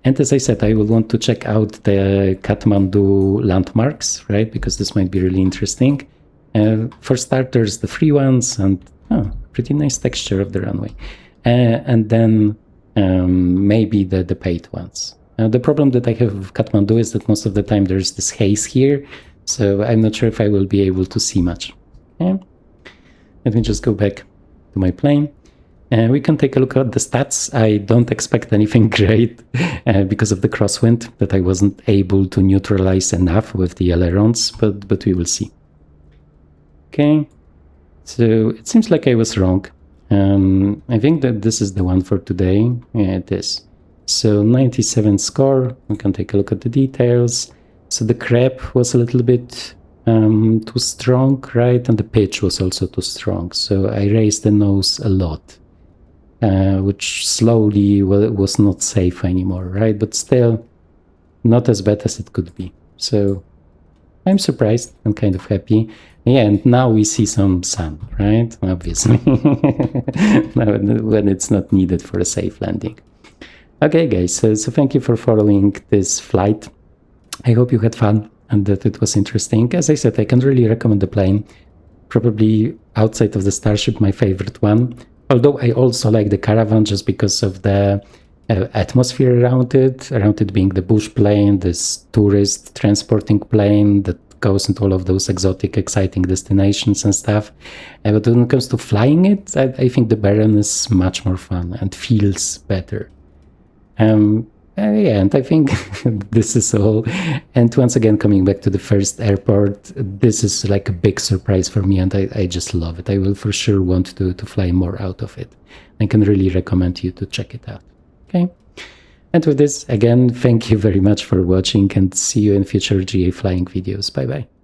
And as I said, I will want to check out the Kathmandu landmarks, right? Because this might be really interesting. For starters, the free ones, and pretty nice texture of the runway. And then maybe the paid ones. The problem that I have with Kathmandu is that most of the time there's this haze here, so I'm not sure if I will be able to see much. Okay. Let me just go back to my plane. We can take a look at the stats. I don't expect anything great because of the crosswind that I wasn't able to neutralize enough with the ailerons, but we will see. Okay, so it seems like I was wrong. I think that this is the one for today. Yeah, it is. So 97 score, we can take a look at the details. So the crab was a little bit too strong, right? And the pitch was also too strong. So I raised the nose a lot. Which slowly was not safe anymore, right? But still, not as bad as it could be. So I'm surprised and kind of happy. Yeah, and now we see some sun, right? Obviously, when it's not needed for a safe landing. Okay, guys, so thank you for following this flight. I hope you had fun and that it was interesting. As I said, I can really recommend the plane. Probably outside of the Starship, my favorite one. Although I also like the Caravan just because of the atmosphere around it being the bush plane, this tourist transporting plane that goes into all of those exotic, exciting destinations and stuff. But when it comes to flying it, I think the Baron is much more fun and feels better. Yeah, and I think this is all. And once again, coming back to the first airport, this is like a big surprise for me, and I just love it. I will for sure want to fly more out of it. I can really recommend you to check it out. Okay. And with this, again, thank you very much for watching, and see you in future GA flying videos. Bye bye.